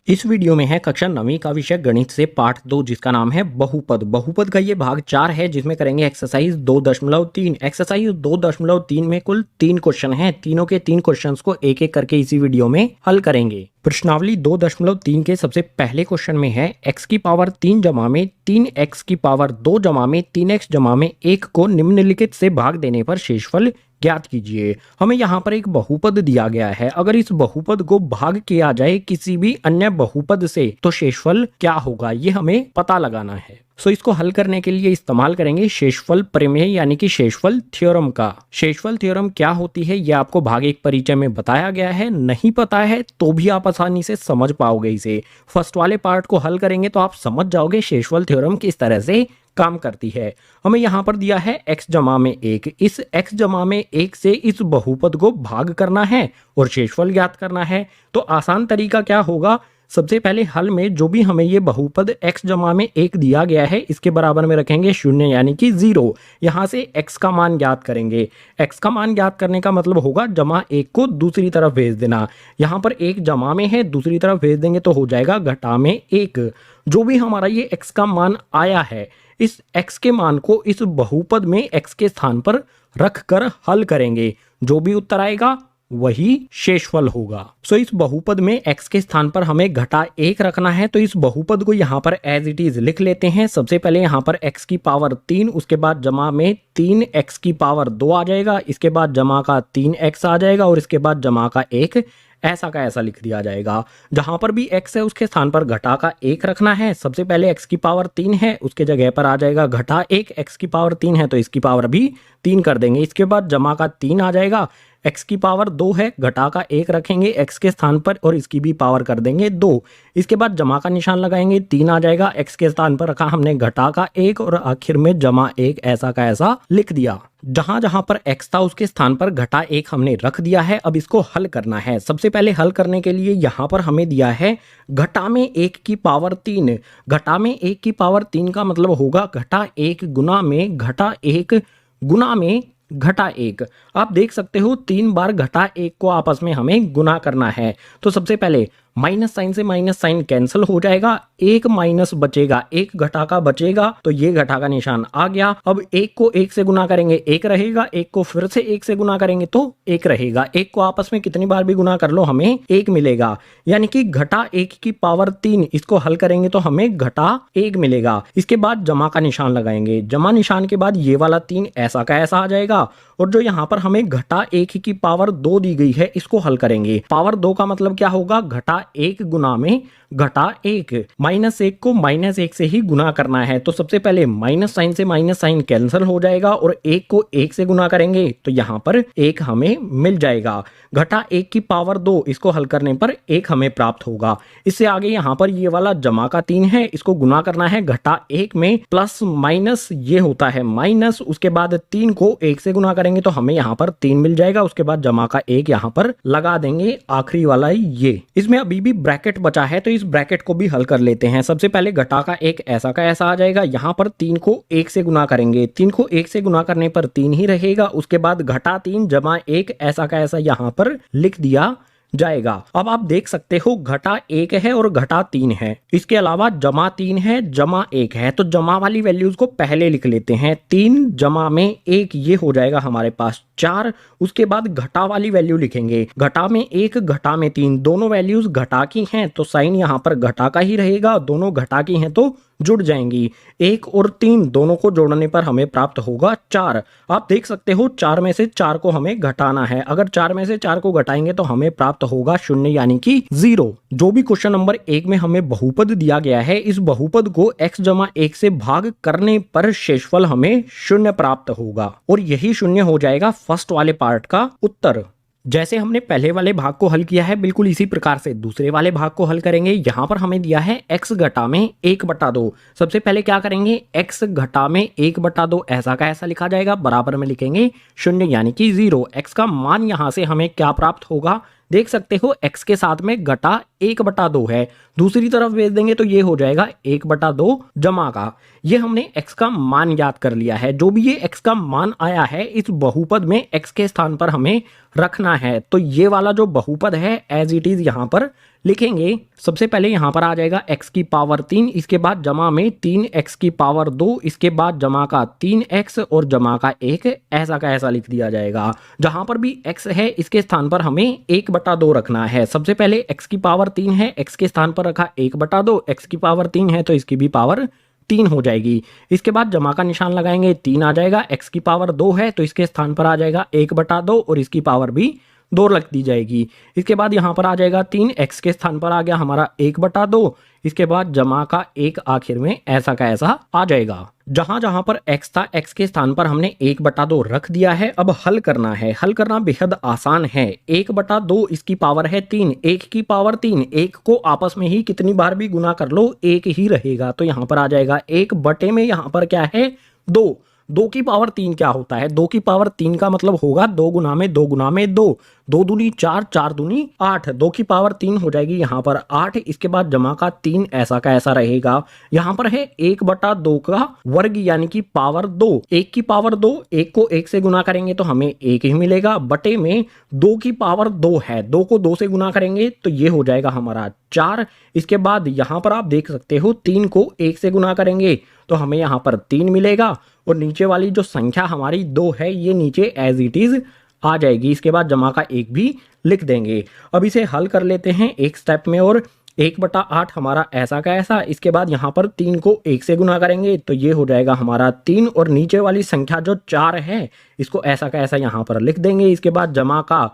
इस वीडियो में है कक्षा 9वीं का विषय गणित से पाठ 2 जिसका नाम है बहुपद। बहुपद का ये भाग 4 है जिसमें करेंगे एक्सरसाइज 2.3। एक्सरसाइज 2.3 में कुल 3 क्वेश्चन हैं। तीनों के 3 क्वेश्चंस को एक एक करके इसी वीडियो में हल करेंगे। प्रश्नावली 2.3 के सबसे पहले क्वेश्चन में है x की पावर 3 जमा में 3x की पावर 2 जमा में 3x जमा में 1 को निम्नलिखित से भाग देने पर शेषफल ज्ञात कीजिए। हमें यहाँ पर एक बहुपद दिया गया है। अगर इस बहुपद को भाग किया जाए किसी भी अन्य बहुपद से तो शेषफल क्या होगा, ये हमें पता लगाना है। सो इसको हल करने के लिए इस्तेमाल करेंगे शेषफल प्रमेय यानी कि शेषफल थ्योरम का। शेषफल थ्योरम क्या होती है ये आपको भाग 1 परिचय में बताया गया है। नहीं पता है तो भी आप आसानी से समझ पाओगे इसे। फर्स्ट वाले पार्ट को हल करेंगे तो आप समझ जाओगे शेषफल थ्योरम किस तरह से काम करती है। हमें यहाँ पर दिया है x जमा में 1। इस x जमा में 1 से इस बहुपद को भाग करना है और शेषफल ज्ञात करना है। तो आसान तरीका क्या होगा, सबसे पहले हल में जो भी हमें ये बहुपद x जमा में 1 दिया गया है इसके बराबर में रखेंगे 0 यानी कि 0। यहाँ से x का मान ज्ञात करेंगे। x का मान ज्ञात करने का मतलब होगा जमा 1 को दूसरी तरफ भेज देना। यहाँ पर 1 जमा में है, दूसरी तरफ भेज देंगे तो हो जाएगा घटा में 1। जो भी हमारा ये x का मान आया है इस x के मान को इस बहुपद में x के स्थान पर रख कर हल करेंगे। जो भी उत्तर आएगा वही शेषफल होगा। सो इस बहुपद में x के स्थान पर हमें घटा 1 रखना है। तो इस बहुपद को यहाँ पर एज इट इज लिख लेते हैं। सबसे पहले यहाँ पर x की पावर 3, उसके बाद जमा में 3x की पावर 2 आ जाएगा, इसके बाद जमा का 3x आ जाएगा और इसके बाद जमा का 1 ऐसा का ऐसा लिख दिया जाएगा। जहां पर भी x है उसके स्थान पर घटा का 1 रखना है। सबसे पहले x की पावर 3 है, उसके जगह पर आ जाएगा घटा 1। x की पावर 3 है तो इसकी पावर भी 3 कर देंगे। इसके बाद जमा का 3 आ जाएगा। x की पावर 2 है, घटा का 1 रखेंगे x के स्थान पर और इसकी भी पावर कर देंगे 2। इसके बाद जमा का निशान लगाएंगे, 3 आ जाएगा। x के स्थान पर रखा हमने घटा का 1 और आखिर में जमा 1 ऐसा का ऐसा लिख दिया। जहां जहां पर x था उसके स्थान पर घटा 1 हमने रख दिया है। अब इसको हल करना है। सबसे पहले हल करने के लिए यहाँ पर हमें दिया है घटा में 1 की पावर 3। घटा में 1 की पावर 3 का मतलब होगा घटा 1 गुना में घटा 1 गुना में घटा 1। आप देख सकते हो 3 बार घटा 1 को आपस में हमें गुना करना है। तो सबसे पहले माइनस साइन से माइनस साइन कैंसिल हो जाएगा, 1 माइनस बचेगा, 1 घटा का बचेगा तो ये घटा का निशान आ गया। अब 1 को 1 से गुना करेंगे 1 रहेगा, 1 को फिर से 1 से गुना करेंगे तो 1 रहेगा। 1 को आपस में कितनी बार भी गुना कर लो हमें 1 मिलेगा, यानी कि घटा 1 की पावर 3। इसको हल करेंगे तो हमें घटा 1 मिलेगा। इसके बाद जमा का निशान लगाएंगे, जमा निशान के बाद ये वाला 3 ऐसा का ऐसा आ जाएगा। और जो यहाँ पर हमें घटा 1 की पावर 2 दी गई है इसको हल करेंगे। पावर 2 का मतलब क्या होगा, घटा 1 गुना में घटा 1। माइनस 1 को माइनस 1 से ही गुना करना है। तो सबसे पहले माइनस साइन से माइनस साइन कैंसिल हो जाएगा और 1 को 1 से गुना करेंगे तो यहाँ पर 1 हमें मिल जाएगा। घटा 1 की पावर 2, इसको हल करने पर 1 हमें प्राप्त होगा। इससे आगे यहाँ पर ये वाला जमा का 3 है, इसको गुना करना है घटा 1 में, प्लस माइनस ये होता है माइनस, उसके बाद 3 को 1 से गुना करेंगे तो हमें यहाँ पर 3 मिल जाएगा। उसके बाद जमा का 1 यहाँ पर लगा देंगे, आखिरी वाला ये। इसमें अभी भी ब्रैकेट बचा है तो इस ब्रैकेट को भी हल कर लेते हैं। सबसे पहले घटा का 1 ऐसा का ऐसा आ जाएगा। यहाँ पर 3 को 1 से गुना करेंगे, 3 को 1 से गुना करने पर 3 ही रहेगा। उसके बाद घटा 3 जमा 1 ऐसा का ऐसा यहाँ पर लिख दिया जाएगा। अब आप देख सकते हो घटा 1 है और घटा 3 है, इसके अलावा जमा 3 है, जमा 1 है। तो जमा वाली वैल्यूज को पहले लिख लेते हैं। 3 जमा में 1 ये हो जाएगा हमारे पास 4। उसके बाद घटा वाली वैल्यू लिखेंगे, घटा में 1 घटा में 3, दोनों वैल्यूज घटा की हैं तो साइन यहाँ पर घटा का ही रहेगा। दोनों घटा की हैं तो जुड़ जाएंगी। 1 और 3 दोनों को जोड़ने पर हमें प्राप्त होगा 4। आप देख सकते हो 4 में से 4 को हमें घटाना है। अगर 4 में से 4 को घटाएंगे तो हमें प्राप्त होगा 0 यानी कि 0। जो भी क्वेश्चन नंबर 1 में हमें बहुपद दिया गया है इस बहुपद को x जमा 1 से भाग करने पर शेषफल हमें 0 प्राप्त होगा और यही 0 हो जाएगा फर्स्ट वाले पार्ट का उत्तर। जैसे हमने पहले वाले भाग को हल किया है बिल्कुल इसी प्रकार से दूसरे वाले भाग को हल करेंगे। यहाँ पर हमें दिया है x घटा में 1/2। सबसे पहले क्या करेंगे, x घटा में 1/2 ऐसा का ऐसा लिखा जाएगा, बराबर में लिखेंगे 0 यानी कि 0। x का मान यहाँ से हमें क्या प्राप्त होगा, देख सकते हो x के साथ में घटा 1/2 है, दूसरी तरफ भेज देंगे तो ये हो जाएगा 1/2 जमा का। ये हमने x का मान याद कर लिया है। जो भी ये x का मान आया है इस बहुपद में x के स्थान पर हमें रखना है। तो ये वाला जो बहुपद है एज इट इज यहाँ पर लिखेंगे। सबसे पहले यहाँ पर आ जाएगा x की पावर 3, इसके बाद जमा में 3x की पावर 2, इसके बाद जमा का 3x और जमा का 1, ऐसा का ऐसा लिख दिया जाएगा। जहां पर भी x है इसके स्थान पर हमें 1/2 रखना है। सबसे पहले x की पावर 3 है, x के स्थान पर रखा 1/2, x की पावर 3 है तो इसकी भी पावर 3 हो जाएगी। इसके बाद जमा का निशान लगाएंगे, 3 आ जाएगा। x की पावर 2 है तो इसके स्थान पर आ जाएगा 1/2 और इसकी पावर भी 2 रख दी जाएगी। इसके बाद यहाँ पर आ जाएगा 3, x के स्थान पर आ गया हमारा 1/2, इसके बाद जमा का 1 आखिर में ऐसा का ऐसा आ जाएगा। जहां जहां पर x था x के स्थान पर हमने 1/2 रख दिया है। अब हल करना है। हल करना बेहद आसान है। 1/2 इसकी पावर है 3, 1 की पावर 3, 1 को आपस में ही कितनी बार भी गुना कर लो 1 ही रहेगा। तो यहाँ पर आ जाएगा 1 बटे में यहाँ पर क्या है 2। 2 की पावर 3 क्या होता है? 2 की पावर 3 का मतलब होगा 2 गुना में 2 गुना में 2, 2 दूनी 4, 4 दूनी 8, 2 की पावर 3 हो जाएगी यहाँ पर 8। इसके बाद जमा का 3 ऐसा का ऐसा रहेगा। यहाँ पर है 1/2 का वर्ग यानी कि पावर 2, 1 की पावर 2, 1 को 1 से गुना करेंगे तो हमें 1 ही मिलेगा, बटे में 2 की पावर 2 है, 2 को 2 से गुना करेंगे तो ये हो जाएगा हमारा 4। इसके बाद यहाँ पर आप देख सकते हो 3 को 1 से गुना करेंगे तो हमें यहाँ पर 3 मिलेगा और नीचे वाली जो संख्या हमारी 2 है ये नीचे एज इट इज आ जाएगी। इसके बाद जमा का 1 भी लिख देंगे। अब इसे हल कर लेते हैं एक स्टेप में और 1/8 हमारा ऐसा का ऐसा। इसके बाद यहाँ पर 3 को 1 से गुना करेंगे तो ये हो जाएगा हमारा 3 और नीचे वाली संख्या जो 4 है इसको ऐसा का ऐसा यहाँ पर लिख देंगे। इसके बाद जमा का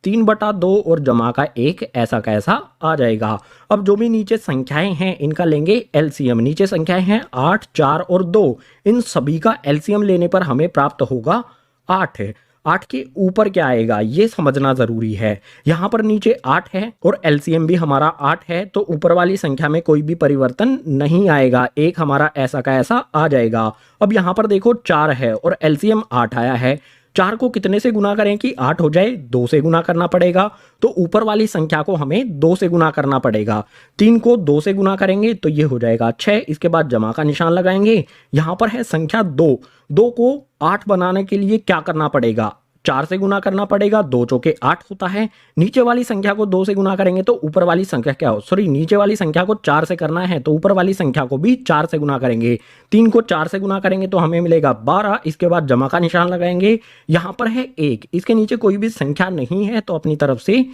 3/2 और जमा का 1 ऐसा का ऐसा आ जाएगा। अब जो भी नीचे संख्याएं हैं इनका लेंगे एलसीएम। नीचे संख्याएं हैं 8, 4 और 2, इन सभी का एलसीएम लेने पर हमें प्राप्त होगा 8। 8 के ऊपर क्या आएगा ये समझना जरूरी है। यहाँ पर नीचे 8 है और एलसीएम भी हमारा 8 है तो ऊपर वाली संख्या में कोई भी परिवर्तन नहीं आएगा, 1 हमारा ऐसा का ऐसा आ जाएगा। अब यहाँ पर देखो 4 है और एलसीएम 8 आया है। 4 को कितने से गुना करें कि 8 हो जाए? 2 से गुना करना पड़ेगा, तो ऊपर वाली संख्या को हमें 2 से गुना करना पड़ेगा। 3 को 2 से गुना करेंगे तो ये हो जाएगा 6। इसके बाद जमा का निशान लगाएंगे। यहाँ पर है संख्या 2, 2 को 8 बनाने के लिए क्या करना पड़ेगा? 4 से गुना करना पड़ेगा, 2 चौके 8 होता है। नीचे वाली संख्या को 2 से गुना करेंगे तो ऊपर वाली संख्या क्या हो, सॉरी नीचे वाली संख्या को 4 से करना है तो ऊपर वाली संख्या को भी 4 से गुना करेंगे। 3 को 4 से गुना करेंगे तो हमें मिलेगा 12। इसके बाद जमा का निशान लगाएंगे। यहाँ पर है 1, इसके नीचे कोई भी संख्या नहीं है तो अपनी तरफ से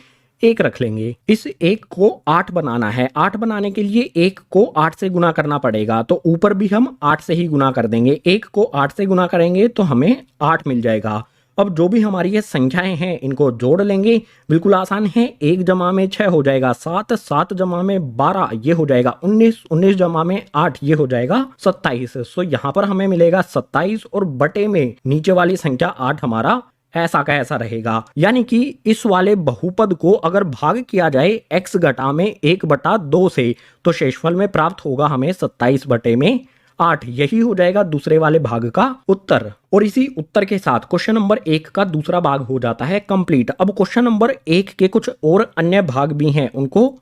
1 रख लेंगे। इस 1 को 8 बनाना है। 8 बनाने के लिए 1 को 8 से गुना करना पड़ेगा तो ऊपर भी हम 8 से ही गुना कर देंगे। 1 को 8 से गुना करेंगे तो हमें 8 मिल जाएगा। अब जो भी हमारी ये संख्याएं हैं इनको जोड़ लेंगे, बिल्कुल आसान है। 1 जमा में 6 हो जाएगा 7, 7 जमा में 12 ये हो जाएगा 19, 19 जमा में 8 ये हो जाएगा 27। सो यहाँ पर हमें मिलेगा 27 और बटे में नीचे वाली संख्या 8 हमारा ऐसा का ऐसा रहेगा। यानी कि इस वाले बहुपद को अगर भाग किया जाए x घटा में 1/2 से तो शेषफल में प्राप्त होगा हमें 27 बटे में 8। यही हो जाएगा दूसरे वाले भाग का उत्तर। और इसी उत्तर के साथ क्वेश्चन नंबर 1 का दूसरा भाग हो जाता है कंप्लीट। अब क्वेश्चन नंबर 1 के कुछ और अन्य भाग भी हैं, उनको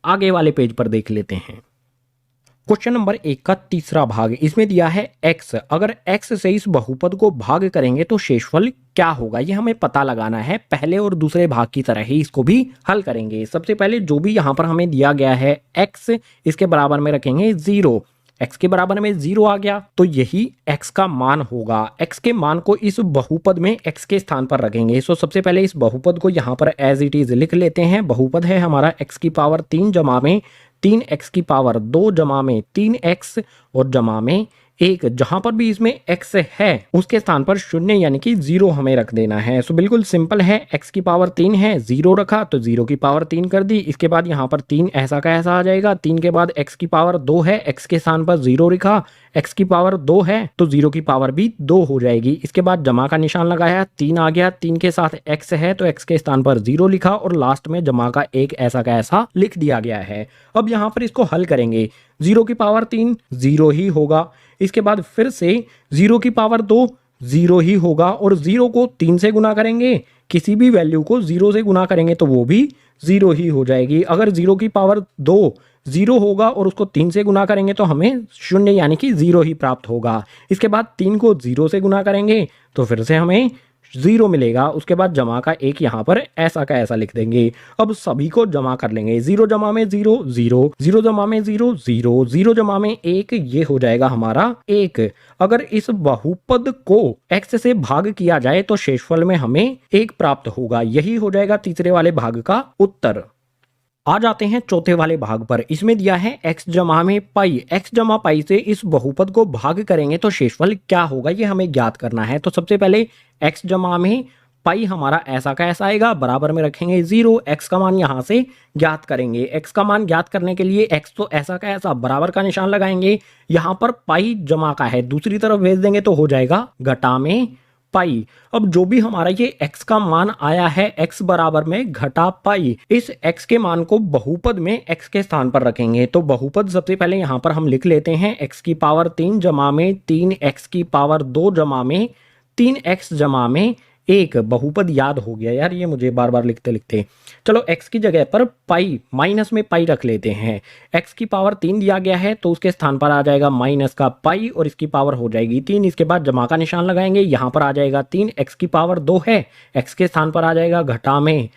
आगे वाले पेज पर देख लेते हैं। क्वेश्चन नंबर 1 का तीसरा भाग, इसमें दिया है x। अगर x से इस बहुपद को भाग करेंगे तो शेषफल क्या होगा ये हमें पता लगाना है। पहले और दूसरे भाग की तरह ही इसको भी हल करेंगे। सबसे पहले जो भी यहाँ पर हमें दिया गया है x, इसके बराबर में रखेंगे 0। x के बराबर में 0 आ गया तो यही x का मान होगा। x के मान को इस बहुपद में x के स्थान पर रखेंगे। सो सबसे पहले इस बहुपद को यहाँ पर एज इट इज लिख लेते हैं। बहुपद है हमारा x की पावर 3 जमा में 3x की पावर 2 जमा में 3x और जमा में 1। जहां पर भी इसमें x है उसके स्थान पर 0 यानी कि 0 हमें रख देना है। सो बिल्कुल सिंपल है। x की पावर 3 है, 0 रखा तो 0 की पावर 3 कर दी। इसके बाद यहाँ पर 3 ऐसा का ऐसा आ जाएगा। 3 के बाद x की पावर 2 है, x के स्थान पर 0 लिखा, x की पावर 2 है तो 0 की पावर भी 2 हो जाएगी। इसके बाद जमा का निशान लगाया, 3 आ गया। 3 के साथ x है तो x के स्थान पर 0 लिखा और लास्ट में जमा का 1 ऐसा का ऐसा लिख दिया गया है। अब यहाँ पर इसको हल करेंगे। 0 की पावर 3 0 ही होगा। इसके बाद फिर से 0 की पावर 2 0 ही होगा और 0 को 3 से गुना करेंगे। किसी भी वैल्यू को 0 से गुना करेंगे तो वो भी जीरो ही हो जाएगी। अगर जीरो की पावर 2 जीरो होगा और उसको 3 से गुना करेंगे तो हमें शून्य यानी कि जीरो ही प्राप्त होगा। इसके बाद 3 को जीरो से गुना करेंगे तो फिर से हमें जीरो मिलेगा। उसके बाद जमा का एक यहाँ पर ऐसा का ऐसा लिख देंगे। अब सभी को जमा कर लेंगे। जीरो जमा में जीरो जीरो, जीरो जमा में जीरो जीरो, जीरो जमा में एक, ये हो जाएगा हमारा एक। अगर इस बहुपद को x से भाग किया जाए तो शेषफल में हमें एक प्राप्त होगा। यही हो जाएगा तीसरे वाले भाग का उत्तर। आ जाते हैं चौथे वाले भाग पर। इसमें दिया है x जमा में पाई। x जमा पाई से इस बहुपद को भाग करेंगे तो शेषफल क्या होगा, ये हमें ज्ञात करना है। तो सबसे पहले x जमा में पाई हमारा ऐसा का ऐसा आएगा, बराबर में रखेंगे जीरो। x का मान यहां से ज्ञात करेंगे। x का मान ज्ञात करने के लिए x तो ऐसा का ऐसा बराबर का निशान लगाएंगे। यहां पर पाई जमा का है, दूसरी तरफ भेज देंगे तो हो जाएगा घटा में पाई। अब जो भी हमारा ये x का मान आया है, x बराबर में घटा पाई, इस x के मान को बहुपद में x के स्थान पर रखेंगे। तो बहुपद सबसे पहले यहां पर हम लिख लेते हैं x की पावर 3 जमा में 3x की पावर 2 जमा में 3x जमा में एक। बहुपद याद हो गया यार, ये मुझे बार बार लिखते लिखते। चलो x की जगह पर पाई, माइनस में पाई रख लेते हैं। x की पावर 3 दिया गया है तो उसके स्थान पर आ जाएगा माइनस का पाई और इसकी पावर हो जाएगी 3। इसके बाद जमा का निशान लगाएंगे, यहाँ पर आ जाएगा 3। x की पावर 2 है, x के स्थान पर आ जाएगा घटा में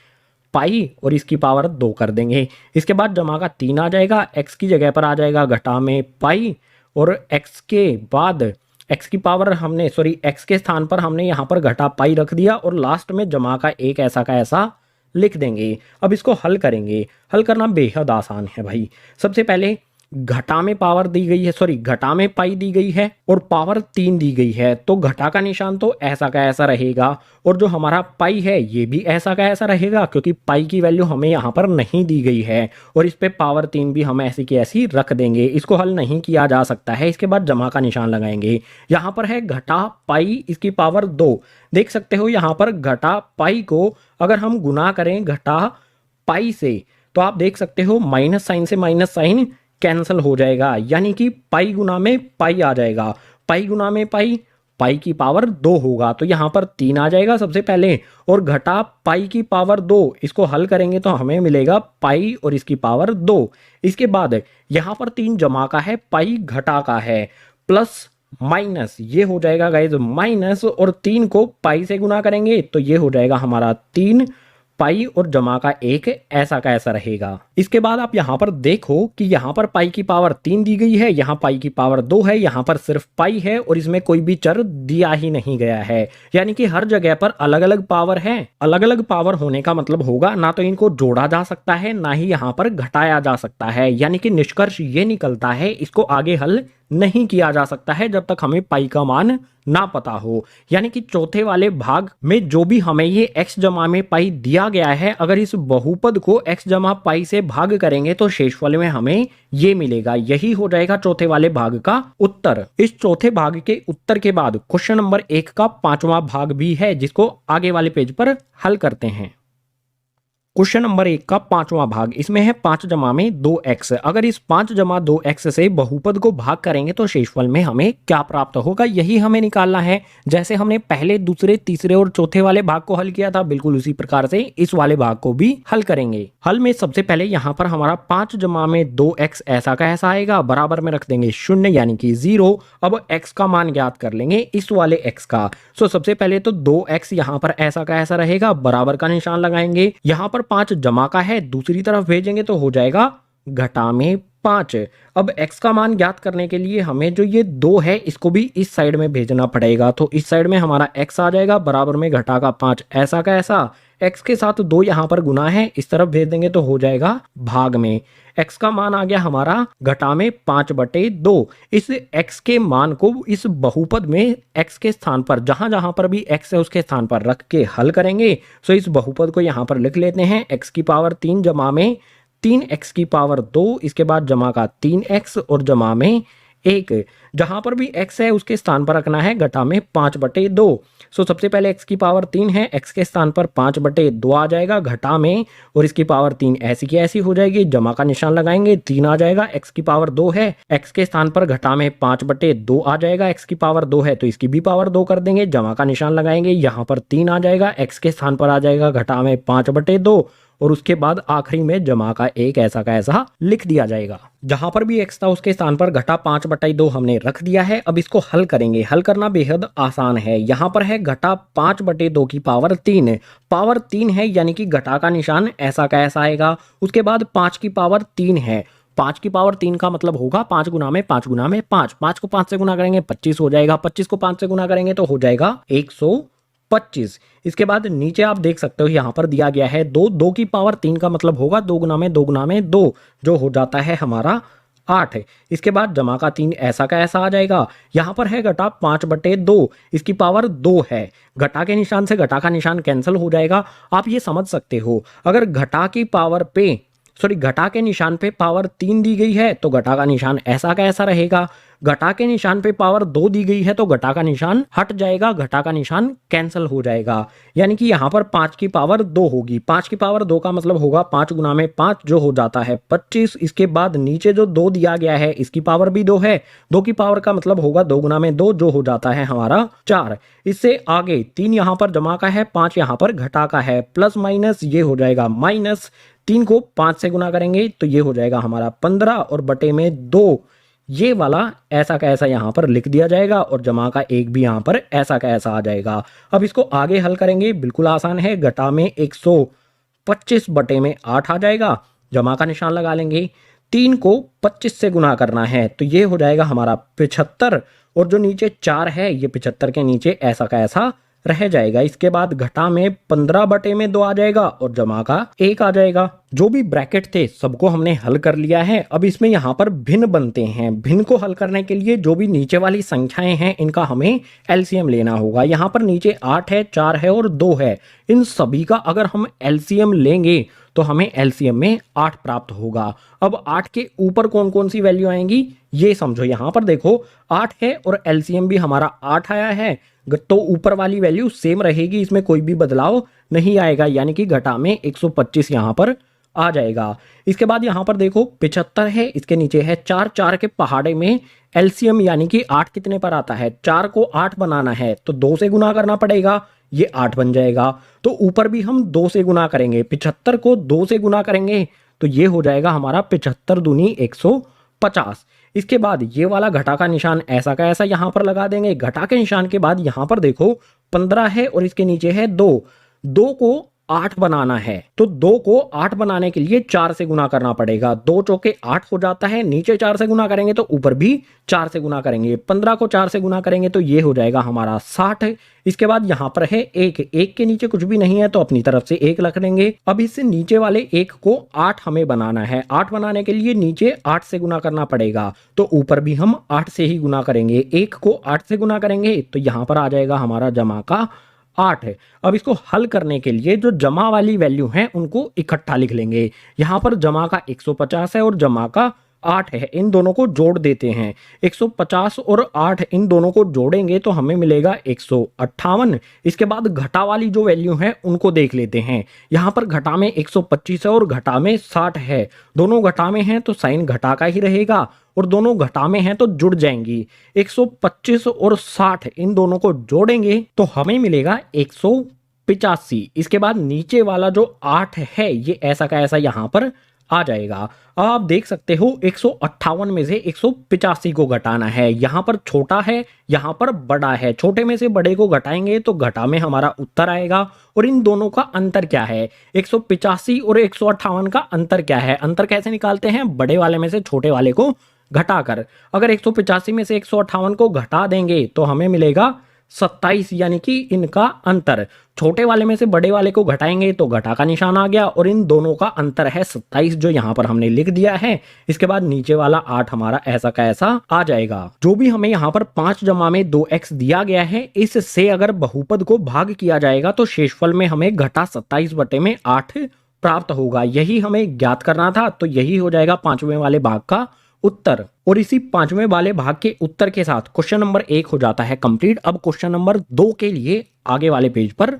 पाई और इसकी पावर 2 कर देंगे। इसके बाद जमा का 3 आ जाएगा, x की जगह पर आ जाएगा घटा में पाई और x के बाद x की पावर हमने x के स्थान पर हमने यहाँ पर घटा पाई रख दिया और लास्ट में जमा का एक ऐसा का ऐसा लिख देंगे। अब इसको हल करेंगे। हल करना बेहद आसान है भाई। सबसे पहले घटा में पावर दी गई है, घटा में पाई दी गई है और पावर 3 दी गई है, तो घटा का निशान तो ऐसा का ऐसा रहेगा और जो हमारा पाई है ये भी ऐसा का ऐसा रहेगा, क्योंकि पाई की वैल्यू हमें यहाँ पर नहीं दी गई है और इस पे पावर 3 भी हम ऐसी की ऐसी रख देंगे। इसको हल नहीं किया जा सकता है। इसके बाद जमा का निशान लगाएंगे। यहाँ पर है घटा पाई, इसकी पावर 2। देख सकते हो यहाँ पर घटा पाई को अगर हम गुना करें घटा पाई से तो आप देख सकते हो माइनस साइन से माइनस साइन कैंसिल हो जाएगा, यानी कि पाई गुना में पाई आ जाएगा। पाई गुना में पाई, पाई की पावर 2 होगा तो यहाँ पर 3 आ जाएगा सबसे पहले और घटा पाई की पावर 2। इसको हल करेंगे तो हमें मिलेगा पाई और इसकी पावर 2। इसके बाद यहाँ पर 3 जमा का है, पाई घटा का है, प्लस माइनस ये हो जाएगा गाइज माइनस और 3 को पाई से गुना करेंगे तो ये हो जाएगा हमारा 3 पाई और जमा का एक ऐसा का ऐसा रहेगा। इसके बाद आप यहाँ पर देखो कि यहाँ पर पाई की पावर 3 दी गई है, यहाँ पाई की पावर 2 है, यहाँ पर सिर्फ पाई है और इसमें कोई भी चर दिया ही नहीं गया है, यानी कि हर जगह पर अलग अलग पावर है। अलग अलग पावर होने का मतलब होगा ना तो इनको जोड़ा जा सकता है ना ही यहाँ पर घटाया जा सकता है, यानी कि निष्कर्ष ये निकलता है इसको आगे हल नहीं किया जा सकता है जब तक हमें पाई का मान ना पता हो। यानी कि चौथे वाले भाग में जो भी हमें ये x जमा में पाई दिया गया है, अगर इस बहुपद को x जमा पाई से भाग करेंगे तो शेषफल में हमें ये मिलेगा। यही हो जाएगा चौथे वाले भाग का उत्तर। इस चौथे भाग के उत्तर के बाद क्वेश्चन नंबर 1 का 5वां भाग भी है, जिसको आगे वाले पेज पर हल करते हैं। क्वेश्चन नंबर 1 का 5वां भाग, इसमें है 5 जमा में 2x। अगर इस 5 जमा 2x से बहुपद को भाग करेंगे तो शेषफल में हमें क्या प्राप्त होगा, यही हमें निकालना है। जैसे हमने पहले, दूसरे, तीसरे और चौथे वाले भाग को हल किया था, बिल्कुल उसी प्रकार से इस वाले भाग को भी हल करेंगे। हल में सबसे पहले यहाँ पर हमारा 5 जमा में 2x ऐसा का ऐसा आएगा, बराबर में रख देंगे 0 यानी कि 0। अब x का मान ज्ञात कर लेंगे इस वाले x का। सबसे पहले तो 2x यहाँ पर ऐसा का ऐसा रहेगा, बराबर का निशान लगाएंगे। यहाँ पर 5 जमा का है, दूसरी तरफ भेजेंगे तो हो जाएगा घटा में 5। अब x का मान ज्ञात करने के लिए हमें जो ये 2 है इसको भी इस साइड में भेजना पड़ेगा, तो इस साइड में हमारा x आ जाएगा, बराबर में घटा का 5 ऐसा का ऐसा। x के साथ 2 यहाँ पर गुना है, इस तरफ भेज देंगे तो हो जाएगा भाग में। x का मान आ गया हमारा घटा में 5/2। इस x के मान को इस बहुपद में x के स्थान पर जहां जहां पर भी x है उसके स्थान पर रख के हल करेंगे। इस बहुपद को यहाँ पर लिख लेते हैं, x की पावर 3 जमा में 3x की पावर 2, इसके बाद जमा का 3x और जमा में 1। जहां पर भी x है उसके स्थान पर रखना है घटा में 5/2। सबसे पहले x की पावर 3 है, x के स्थान पर 5/2 आ जाएगा घटा में और इसकी पावर 3 ऐसी की ऐसी हो जाएगी। जमा का निशान लगाएंगे, 3 आ जाएगा। x की पावर 2 है, x के स्थान पर घटा में 5/2 आ जाएगा। x की पावर 2 है तो इसकी भी पावर 2 कर देंगे। जमा का निशान लगाएंगे, यहाँ पर 3 आ जाएगा, x के स्थान पर आ जाएगा घटा में 5/2 और उसके बाद आखिरी में जमा का एक ऐसा का ऐसा लिख दिया जाएगा। जहां पर भी x था उसके स्थान पर घटा 5/2 हमने रख दिया है। अब इसको हल करेंगे। हल करना बेहद आसान है। यहाँ पर है घटा 5/2 की पावर 3, पावर 3 है यानी कि घटा का निशान ऐसा का ऐसा आएगा। उसके बाद 5 की पावर 3 है, 5 की पावर 3 का मतलब होगा 5 गुना में 5 गुना में 5, 5 को 5 से गुना करेंगे 25 हो जाएगा, 25 को 5 से गुना करेंगे तो हो जाएगा 125। इसके बाद नीचे आप देख सकते हो यहाँ पर दिया गया है 2, 2 की पावर 3 का मतलब होगा 2 गुना में 2 गुना में 2, जो हो जाता है हमारा 8। इसके बाद जमा का 3 ऐसा का ऐसा आ जाएगा। यहाँ पर है घटा 5/2, इसकी पावर 2 है। घटा के निशान से घटा का निशान कैंसिल हो जाएगा। आप ये समझ सकते हो, अगर घटा की पावर पे घटा के निशान पे पावर 3 दी गई है तो घटा का निशान ऐसा का ऐसा रहेगा। घटा के निशान पे पावर 2 दी गई है तो घटा का निशान हट जाएगा, घटा का निशान कैंसिल हो जाएगा। यानी कि यहाँ पर 5 की पावर 2 होगी। 5 की पावर 2 का मतलब होगा 5 गुना में 5, जो हो जाता है 25। इसके बाद नीचे जो 2 दिया गया है इसकी पावर भी 2 है, 2 की पावर का मतलब होगा 2 गुना में 2, जो हो जाता है हमारा 4। इससे आगे 3 यहाँ पर जमा का है, 5 यहाँ पर घटा का है, प्लस माइनस ये हो जाएगा माइनस। 3 को 5 से गुना करेंगे तो ये हो जाएगा हमारा 15 और बटे में 2, ये वाला ऐसा का ऐसा यहाँ पर लिख दिया जाएगा और जमा का 1 भी यहाँ पर ऐसा का ऐसा आ जाएगा। अब इसको आगे हल करेंगे, बिल्कुल आसान है। घटा में 125 बटे में 8 आ जाएगा, जमा का निशान लगा लेंगे। 3 को 25 से गुना करना है तो ये हो जाएगा हमारा 75, और जो नीचे 4 है ये 75 के नीचे ऐसा का ऐसा रह जाएगा। इसके बाद घटा में 15 बटे में 2 आ जाएगा और जमा का 1 आ जाएगा। जो भी ब्रैकेट थे सबको हमने हल कर लिया है। अब इसमें यहाँ पर भिन्न बनते हैं। भिन्न को हल करने के लिए जो भी नीचे वाली संख्याएं हैं इनका हमें एलसीएम लेना होगा। यहाँ पर नीचे 8 है, 4 है और 2 है। इन सभी का अगर हम एलसीएम लेंगे तो हमें एलसीएम में 8 प्राप्त होगा। अब 8 के ऊपर कौन कौन सी वैल्यू आएंगी ये समझो। यहाँ पर देखो 8 है और एलसीएम भी हमारा 8 आया है, तो ऊपर वाली वैल्यू सेम रहेगी, इसमें कोई भी बदलाव नहीं आएगा। यानी कि घटा में 125 यहाँ पर आ जाएगा। इसके बाद यहाँ पर देखो 75 है, इसके नीचे है 4, 4 के पहाड़े में एलसीएम यानी कि 8 कितने पर आता है, 4 को 8 बनाना है तो 2 से गुना करना पड़ेगा, ये 8 बन जाएगा। तो ऊपर भी हम 2 से गुना करेंगे, 75 को 2 से गुना करेंगे तो ये हो जाएगा हमारा 75 दूनी 150। इसके बाद ये वाला घटा का निशान ऐसा का ऐसा यहाँ पर लगा देंगे। घटा के निशान के बाद यहाँ पर देखो 15 है और इसके नीचे है 2, 2 को 8 बनाना है तो 2 को 8 बनाने के लिए 4 से गुना करना पड़ेगा। 2 चौके 8 हो जाता है, नीचे 4 से गुना करेंगे तो ऊपर भी 4 से गुना करेंगे। 15 को 4 से गुना करेंगे तो ये हो जाएगा हमारा 60। इसके बाद यहाँ पर है 1, 1 के नीचे कुछ भी नहीं है तो अपनी तरफ से 1 रख देंगे। अब इससे नीचे वाले 1 को 8 हमें बनाना है। 8 बनाने के लिए नीचे 8 से गुना करना पड़ेगा तो ऊपर भी हम 8 से ही गुना करेंगे। 1 को 8 से गुना करेंगे तो यहाँ पर आ जाएगा हमारा जमा का 8 है। अब इसको हल करने के लिए जो जमा वाली वैल्यू है उनको इकट्ठा लिख लेंगे। यहाँ पर जमा का 150 है और जमा का 8 है, इन दोनों को जोड़ देते हैं। 150 और 8 इन दोनों को जोड़ेंगे तो हमें मिलेगा 158। इसके बाद घटा वाली जो वैल्यू है उनको देख लेते हैं। यहाँ पर घटा में 125 है और घटा में 60 है। दोनों घटा में हैं तो साइन घटा का ही रहेगा और दोनों घटा में हैं तो जुड़ जाएंगी। 125 और 60 इन दोनों को जोड़ेंगे तो हमें मिलेगा 185। इसके बाद नीचे वाला जो 8 है ये ऐसा का ऐसा यहाँ पर आ जाएगा। अब आप देख सकते हो 158 में से 185 को घटाना है। यहाँ पर छोटा है, यहाँ पर बड़ा है। छोटे में से बड़े को घटाएंगे तो घटा में हमारा उत्तर आएगा। और इन दोनों का अंतर क्या है, 185 और 158 का अंतर क्या है? अंतर कैसे निकालते हैं? बड़े वाले में से छोटे वाले को घटाकर। अगर 185 में से 158 को घटा देंगे तो हमें मिलेगा 27, यानी कि इनका अंतर। छोटे वाले में से बड़े वाले को घटाएंगे तो घटा का निशान आ गया और इन दोनों का अंतर है 27, जो यहाँ पर हमने लिख दिया है। इसके बाद नीचे वाला 8 हमारा ऐसा का ऐसा आ जाएगा। जो भी हमें यहाँ पर 5 जमा में 2x दिया गया है, इससे अगर बहुपद को भाग किया जाएगा तो शेषफल में हमें घटा 27 बटे में 8 प्राप्त होगा। यही हमें ज्ञात करना था, तो यही हो जाएगा 5वें वाले भाग का उत्तर। और इसी 5वें वाले भाग के उत्तर के साथ क्वेश्चन नंबर 1 हो जाता है कंप्लीट। अब क्वेश्चन नंबर 2 के लिए आगे वाले पेज पर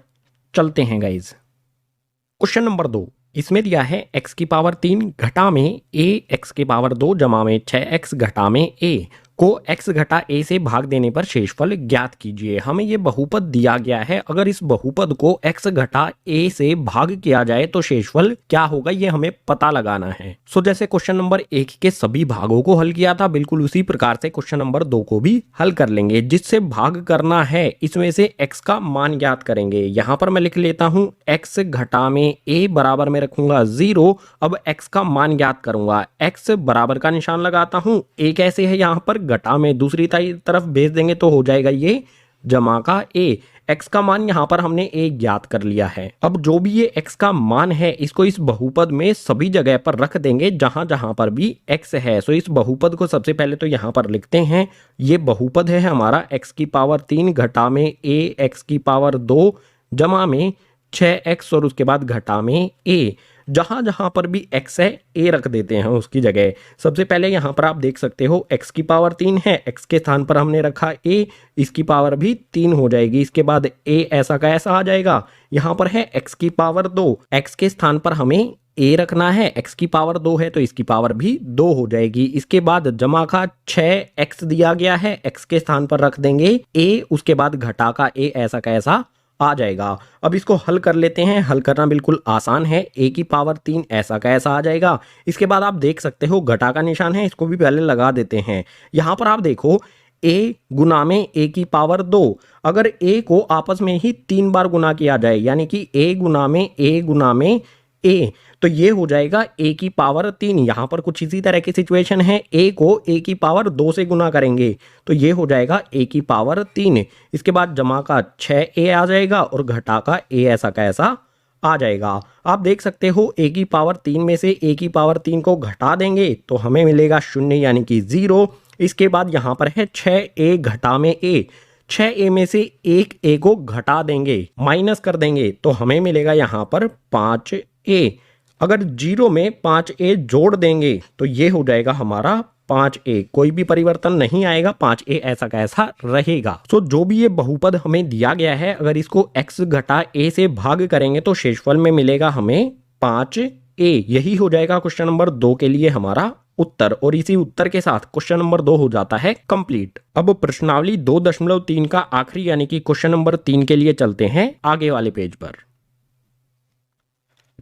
चलते हैं गाइज। क्वेश्चन नंबर 2, इसमें दिया है x की पावर 3 घटा में a x की पावर 2 जमा में 6x घटा में a को x घटा a से भाग देने पर शेषफल ज्ञात कीजिए। हमें ये बहुपद दिया गया है, अगर इस बहुपद को x घटा a से भाग किया जाए तो शेषफल क्या होगा ये हमें पता लगाना है। सो जैसे क्वेश्चन नंबर 1 के सभी भागों को हल किया था, बिल्कुल उसी प्रकार से क्वेश्चन नंबर 2 को भी हल कर लेंगे। जिससे भाग करना है इसमें से x का मान ज्ञात करेंगे। यहाँ पर मैं लिख लेता हूँ x घटा में a बराबर में रखूंगा 0। अब x का मान ज्ञात करूंगा, x बराबर का निशान लगाता हूँ, a कैसे है यहाँ पर घटा में दूसरी तरफ भेज देंगे तो हो जाएगा ये जमा का a। x का मान यहाँ पर हमने a ज्ञात कर लिया है। अब जो भी ये x का मान है इसको इस बहुपद में सभी जगह पर रख देंगे जहां जहां पर भी x है। सो इस बहुपद को सबसे पहले तो यहाँ पर लिखते हैं। ये बहुपद है हमारा x की पावर 3 घटा में a x की पावर 2 जमा में 6x और उसके बाद घटा में a। जहां जहां पर भी x है a रख देते हैं उसकी जगह। सबसे पहले यहाँ पर आप देख सकते हो x की पावर 3 है, x के स्थान पर हमने रखा a, इसकी पावर भी 3 हो जाएगी। इसके बाद a ऐसा का ऐसा आ जाएगा। यहाँ पर है x की पावर 2, x के स्थान पर हमें a रखना है, x की पावर 2 है तो इसकी पावर भी 2 हो जाएगी। इसके बाद जमा का 6x दिया गया है, x के स्थान पर रख देंगे a, उसके बाद घटा का a ऐसा का ऐसा आ जाएगा। अब इसको हल कर लेते हैं। हल करना बिल्कुल आसान है, a की पावर 3 ऐसा का ऐसा आ जाएगा। इसके बाद आप देख सकते हो घटा का निशान है, इसको भी पहले लगा देते हैं। यहाँ पर आप देखो a गुना में a की पावर 2, अगर a को आपस में ही 3 बार गुना किया जाए यानी कि a गुना में a तो ये हो जाएगा a की पावर 3। यहाँ पर कुछ इसी तरह की सिचुएशन है, a को a की पावर 2 से गुना करेंगे तो ये हो जाएगा a की पावर 3। इसके बाद जमा का 6a आ जाएगा और घटा का a ऐसा का ऐसा आ जाएगा। आप देख सकते हो a की पावर 3 में से a की पावर 3 को घटा देंगे तो हमें मिलेगा 0 यानी कि 0। इसके बाद यहाँ पर है 6a घटा में a, 6a में से 1a को घटा देंगे, माइनस कर देंगे तो हमें मिलेगा यहाँ पर 5a। अगर 0 में 5a जोड़ देंगे तो ये हो जाएगा हमारा 5a, कोई भी परिवर्तन नहीं आएगा, 5a ऐसा का ऐसा रहेगा। सो जो भी ये बहुपद हमें दिया गया है अगर इसको x घटा a से भाग करेंगे तो शेषफल में मिलेगा हमें 5a। यही हो जाएगा क्वेश्चन नंबर 2 के लिए हमारा उत्तर। और इसी उत्तर के साथ क्वेश्चन नंबर 2 हो जाता है कंप्लीट। अब प्रश्नावली 2.3 का आखिरी यानी कि क्वेश्चन नंबर 3 के लिए चलते हैं आगे वाले पेज पर।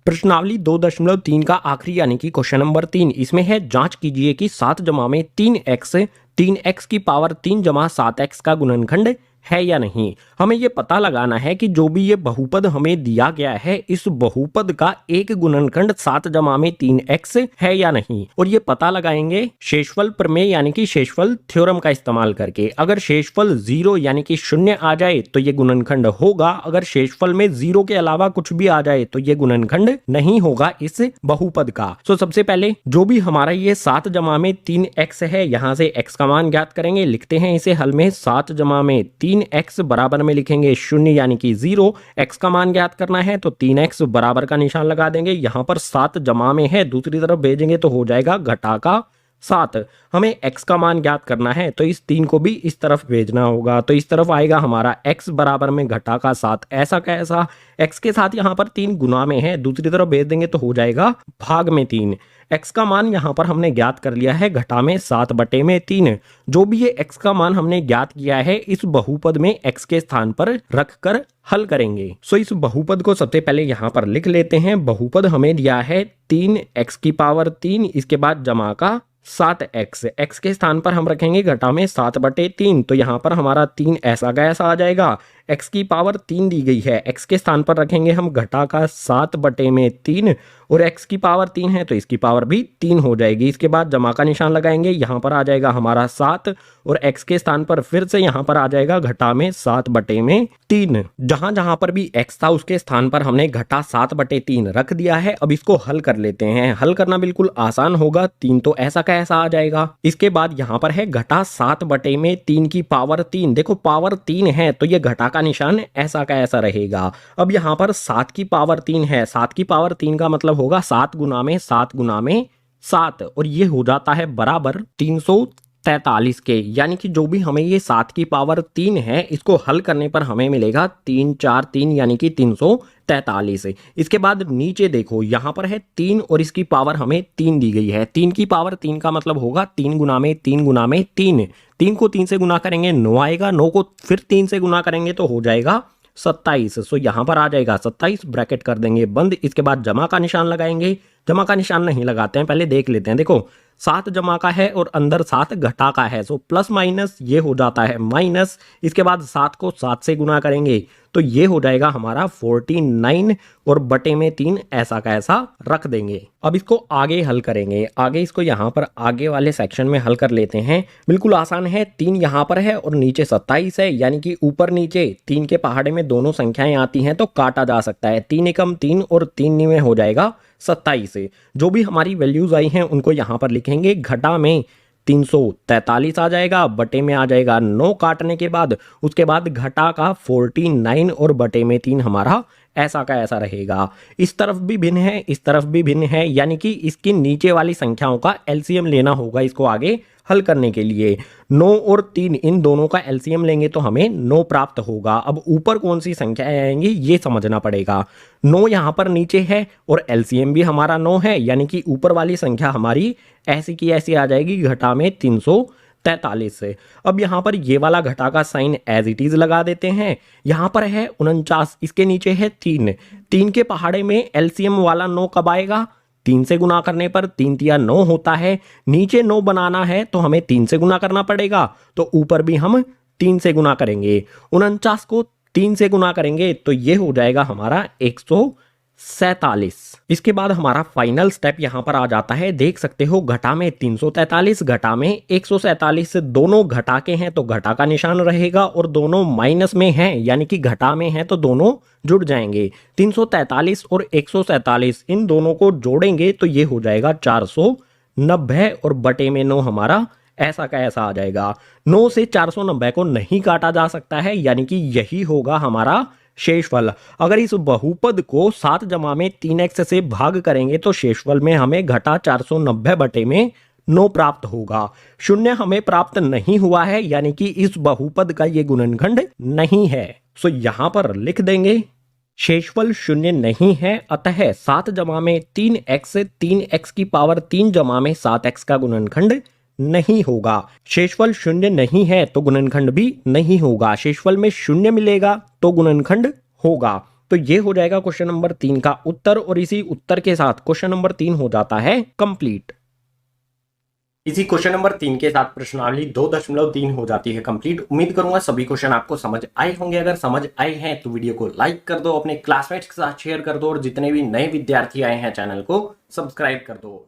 प्रश्नावली 2.3 का आखिरी यानी कि क्वेश्चन नंबर 3, इसमें है जांच कीजिए कि 7 जमा में 3x की पावर 3 जमा 7x का गुणनखंड है या नहीं। हमें ये पता लगाना है कि जो भी ये बहुपद हमें दिया गया है इस बहुपद का एक गुणनखंड 7 जमा में 3x है या नहीं। और ये पता लगाएंगे शेषफल प्रमेय यानी कि शेषफल थ्योरम का इस्तेमाल करके। अगर शेषफल 0 यानी कि 0 आ जाए तो ये गुणनखंड होगा, अगर शेषफल में 0 के अलावा कुछ भी आ जाए तो ये गुणनखंड नहीं होगा इस बहुपद का। तो सबसे पहले जो भी हमारा ये 7 जमा में 3x है, यहाँ से x का मान ज्ञात करेंगे। लिखते हैं इसे हल में, 7 जमा में 3x बराबर में लिखेंगे 0 यानी कि 0। x का मान ज्ञात करना है तो 3x बराबर का निशान लगा देंगे। यहाँ पर 7 जमा में है, दूसरी तरफ भेजेंगे तो हो जाएगा घटा का 7। हमें x का मान ज्ञात करना है तो इस 3 को भी इस तरफ भेजना होगा। तो इस तरफ आएगा हमारा x बराबर में घटा का 7 ऐसा का ऐसा। x के साथ यहाँ पर 3 गुना में है, दूसरी तरफ भेज देंगे तो हो जाएगा भाग में 3। x का मान यहाँ पर हमने ज्ञात कर लिया है घटा में 7/3। जो भी ये x का मान हमने ज्ञात किया है इस बहुपद में x के स्थान पर रखकर हल करेंगे। सो इस बहुपद को सबसे पहले यहाँ पर लिख लेते हैं। बहुपद हमें दिया है 3x की पावर 3, इसके बाद जमा का 7x। x के स्थान पर हम रखेंगे घटा में 7/3 तो यहाँ पर हमारा 3 ऐसा का ऐसा आ जाएगा। x की पावर 3 दी गई है, x के स्थान पर रखेंगे हम घटा का 7/3 और x की पावर 3 है तो इसकी पावर भी 3 हो जाएगी। इसके बाद जमा का निशान लगाएंगे, यहाँ पर आ जाएगा हमारा 7 और x के स्थान पर फिर से यहाँ पर आ जाएगा घटा में 7/3। जहां जहां पर भी x था उसके स्थान पर हमने घटा 7/3 रख दिया है। अब इसको हल कर लेते हैं। हल करना बिल्कुल आसान होगा, 3 तो ऐसा का ऐसा आ जाएगा। इसके बाद यहाँ पर है घटा 7/3 की पावर 3। देखो पावर 3 है तो ये घटा का निशान ऐसा का ऐसा रहेगा। अब यहाँ पर 7 की पावर 3 है, 7 की पावर 3 का मतलब होगा 7 गुना में 7 गुना में 7 और ये हो जाता है बराबर 313। 43 के, यानी कि जो भी हमें ये 7 की पावर 3 है इसको हल करने पर हमें मिलेगा 3 4 3 यानी कि 343। इसके बाद नीचे देखो यहाँ पर है 3 और इसकी पावर हमें 3 दी गई है। 3 की पावर 3 का मतलब होगा 3 गुना में 3 गुना में 3। 3 को 3 से गुना करेंगे 9 आएगा, 9 को फिर 3 से गुना करेंगे तो हो जाएगा 27। सो यहाँ पर आ जाएगा 27, ब्रैकेट कर देंगे बंद। इसके बाद जमा का निशान लगाएंगे। जमा का निशान नहीं लगाते हैं, पहले देख लेते हैं। देखो 7 जमा का है और अंदर 7 घटा का है, सो प्लस माइनस ये हो जाता है माइनस। इसके बाद 7 को 7 से गुना करेंगे तो ये हो जाएगा हमारा 49 और बटे में 3 ऐसा का ऐसा रख देंगे। अब इसको आगे हल करेंगे। आगे इसको यहाँ पर आगे वाले सेक्शन में हल कर लेते हैं। बिल्कुल आसान है। 3 यहाँ पर है और नीचे 27 है, यानी कि ऊपर नीचे 3 के पहाड़े में दोनों संख्याएं आती हैं तो काटा जा सकता है। 3 एकम 3 और 3 में हो जाएगा 27। जो भी हमारी वैल्यूज आई हैं उनको यहाँ पर लिखेंगे। घटा में 343 आ जाएगा, बटे में आ जाएगा 9 काटने के बाद, उसके बाद घटा का 49 और बटे में 3 हमारा ऐसा का ऐसा रहेगा। इस तरफ भी भिन्न है, इस तरफ भी भिन्न है, यानी कि इसकी नीचे वाली संख्याओं का एलसीएम लेना होगा इसको आगे हल करने के लिए। 9 और 3 इन दोनों का एलसीएम लेंगे तो हमें 9 प्राप्त होगा। अब ऊपर कौन सी संख्याएं आएंगी ये समझना पड़ेगा। 9 यहाँ पर नीचे है और एलसीएम भी हमारा 9 है, यानी कि ऊपर वाली संख्या हमारी ऐसी की ऐसी आ जाएगी घटा में 343 से। अब यहाँ पर ये वाला घटा का साइन एज इट इज लगा देते हैं। यहाँ पर है 49, इसके नीचे है 3। 3 के पहाड़े में एलसीएम वाला 9 कब आएगा? 3 से गुना करने पर 3 तिया 9 होता है। नीचे 9 बनाना है तो हमें 3 से गुना करना पड़ेगा, तो ऊपर भी हम 3 से गुना करेंगे। 49 को 3 से गुना करेंगे तो ये हो जाएगा हमारा 147। इसके बाद हमारा फाइनल स्टेप यहाँ पर आ जाता है। देख सकते हो घटा में 343 घटा में 147 से दोनों घटा के हैं तो घटा का निशान रहेगा, और दोनों माइनस में हैं यानी कि घटा में हैं तो दोनों जुड़ जाएंगे। 343 और 147 इन दोनों को जोड़ेंगे तो ये हो जाएगा 490 और बटे में 9 हमारा ऐसा का ऐसा आ जाएगा। 9 से 490 को नहीं काटा जा सकता है, यानी कि यही होगा हमारा शेषफल। अगर इस बहुपद को 7 जमा में 3x से भाग करेंगे तो शेषफल में हमें घटा 490 बटे में 9 प्राप्त होगा। शून्य हमें प्राप्त नहीं हुआ है, यानी कि इस बहुपद का ये गुणनखंड नहीं है। सो यहां पर लिख देंगे शेषफल शून्य नहीं है, अतः 7 जमा में 3x 3x की पावर 3 जमा में 7x का गुणनखंड नहीं होगा। शेषफल शून्य नहीं है तो गुणनखंड भी नहीं होगा। शेषफल में शून्य मिलेगा तो गुणनखंड होगा। तो ये हो जाएगा क्वेश्चन नंबर 3 का उत्तर, और इसी उत्तर के साथ क्वेश्चन नंबर 3 हो जाता है कंप्लीट। इसी क्वेश्चन नंबर 3 के साथ प्रश्नावली 2.3 हो जाती है कंप्लीट। उम्मीद करूंगा सभी क्वेश्चन आपको समझ आए होंगे। अगर समझ आए हैं तो वीडियो को लाइक कर दो, अपने क्लासमेट्स के साथ शेयर कर दो, और जितने भी नए विद्यार्थी आए हैं चैनल को सब्सक्राइब कर दो।